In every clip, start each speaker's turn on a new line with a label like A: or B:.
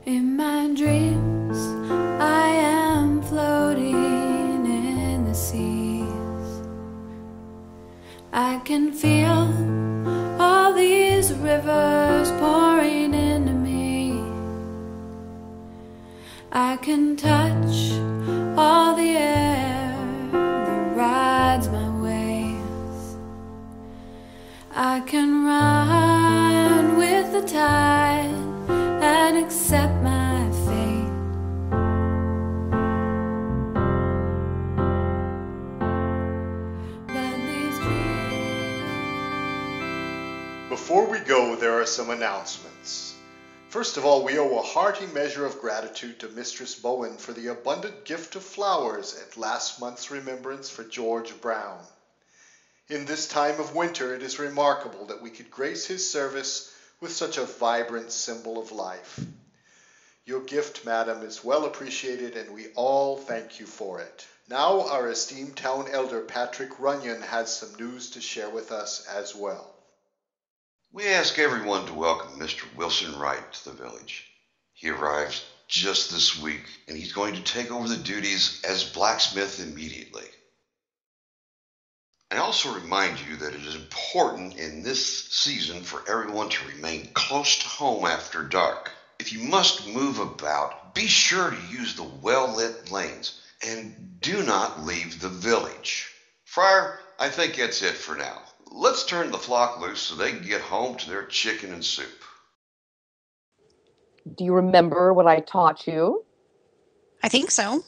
A: In my dreams, I am floating in the seas. I can feel all these rivers pouring into me. I can touch all the air that rides my waves. I can run with the tide and accept my fate. But these dreams...
B: Before we go, there are some announcements. First of all, we owe a hearty measure of gratitude to Mistress Bowen for the abundant gift of flowers at last month's remembrance for George Brown. In this time of winter, it is remarkable that we could grace his service with such a vibrant symbol of life. Your gift, madam, is well appreciated, and we all thank you for it. Now, our esteemed town elder, Patrick Runyan, has some news to share with us as well.
C: We ask everyone to welcome Mr. Wilson Wright to the village. He arrives just this week, and he's going to take over the duties as blacksmith immediately. I also remind you that it is important in this season for everyone to remain close to home after dark. If you must move about, be sure to use the well-lit lanes, and do not leave the village. Friar, I think that's it for now. Let's turn the flock loose so they can get home to their chicken and soup.
D: Do you remember what I taught you?
E: I think so.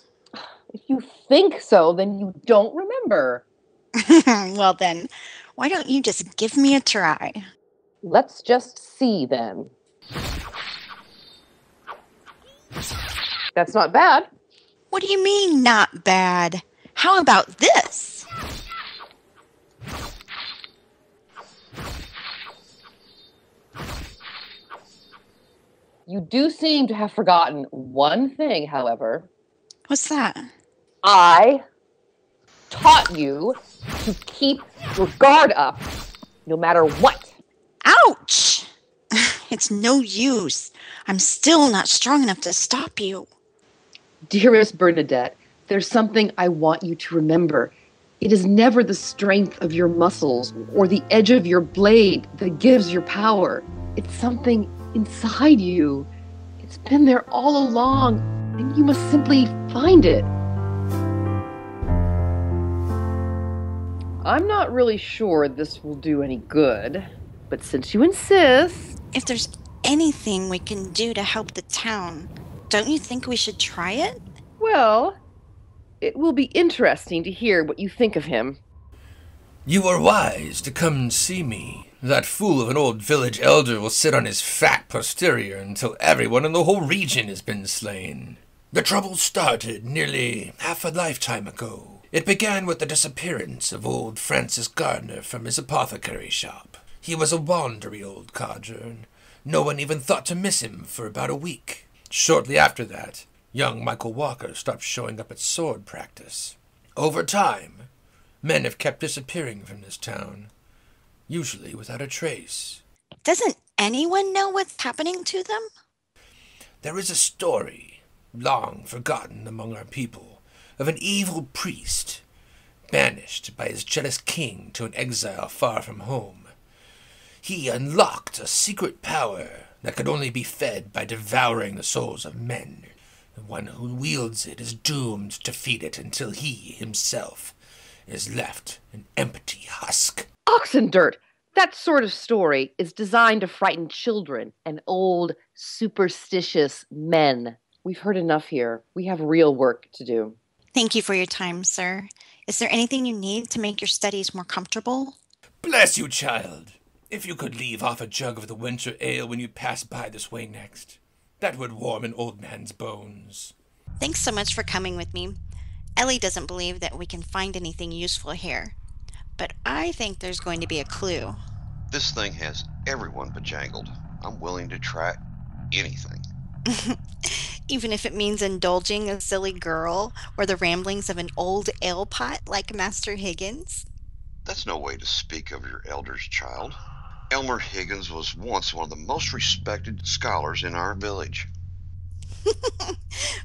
D: If you think so, then you don't remember.
E: Well then, why don't you just give me a try?
D: Let's just see then. That's not bad.
E: What do you mean, not bad? How about this?
D: You do seem to have forgotten one thing, however.
E: What's that?
D: I taught you to keep your guard up, no matter what.
E: Ouch! It's no use. I'm still not strong enough to stop you.
D: Dearest Bernadette, there's something I want you to remember. It is never the strength of your muscles or the edge of your blade that gives your power. It's something inside you. It's been there all along, and you must simply find it. I'm not really sure this will do any good, but since you insist...
E: If there's anything we can do to help the town, don't you think we should try it?
D: Well, it will be interesting to hear what you think of him.
F: You were wise to come and see me. That fool of an old village elder will sit on his fat posterior until everyone in the whole region has been slain. The trouble started nearly half a lifetime ago. It began with the disappearance of old Francis Gardner from his apothecary shop. He was a wandery old codger, and no one even thought to miss him for about a week. Shortly after that, young Michael Walker stopped showing up at sword practice. Over time, men have kept disappearing from this town, usually without a trace.
E: Doesn't anyone know what's happening to them?
F: There is a story, long forgotten among our people, of an evil priest, banished by his jealous king to an exile far from home. He unlocked a secret power that could only be fed by devouring the souls of men. The one who wields it is doomed to feed it until he himself is left an empty husk.
D: Oxen dirt! That sort of story is designed to frighten children and old, superstitious men. We've heard enough here. We have real work to do.
E: Thank you for your time, sir. Is there anything you need to make your studies more comfortable?
F: Bless you, child. If you could leave off a jug of the winter ale when you pass by this way next, that would warm an old man's bones.
E: Thanks so much for coming with me. Ellie doesn't believe that we can find anything useful here, but I think there's going to be a clue.
C: This thing has everyone bejangled. I'm willing to try anything.
E: Even if it means indulging a silly girl or the ramblings of an old ale pot like Master Higgins?
C: That's no way to speak of your elders, child. Elmer Higgins was once one of the most respected scholars in our village.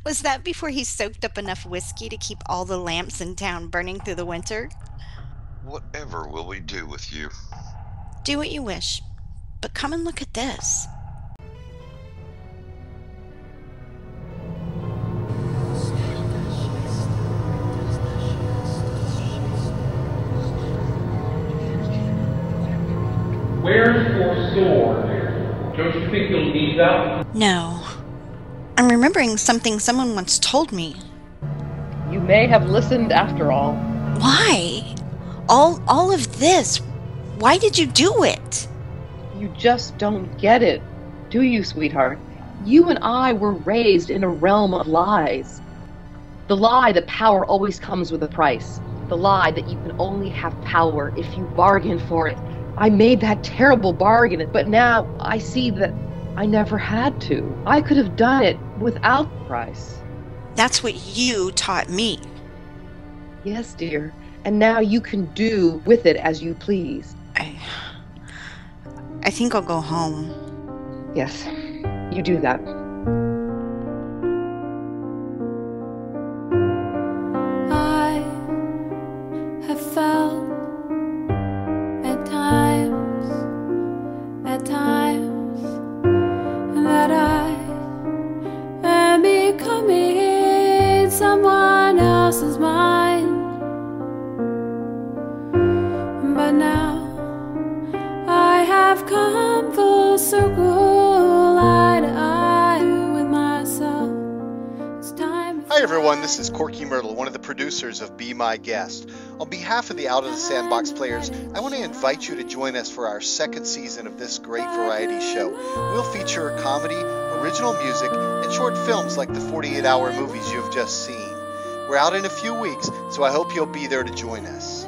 E: Was that before he soaked up enough whiskey to keep all the lamps in town burning through the winter?
C: Whatever will we do with you?
E: Do what you wish, but come and look at this.
G: Where's your sword? Don't you think you'll need that?
E: No. I'm remembering something someone once told me.
D: You may have listened after all.
E: Why? All of this? Why did you do it?
D: You just don't get it, do you, sweetheart? You and I were raised in a realm of lies. The lie that power always comes with a price. The lie that you can only have power if you bargain for it. I made that terrible bargain, but now I see that I never had to. I could have done it without the price.
E: That's what you taught me.
D: Yes, dear. And now you can do with it as you please.
E: I think I'll go home.
D: Yes, you do that.
A: I have felt at times that I am becoming someone else's mind. But now I have come full circle, eye to eye with myself. It's time.
B: Hi everyone, this is Corky Myrtle, one of the producers of Be My Guest. On behalf of the Out of the Sandbox players, I want to invite you to join us for our second season of this great variety show. We'll feature comedy, original music, and short films like the 48-hour movies you've just seen. We're out in a few weeks, so I hope you'll be there to join us.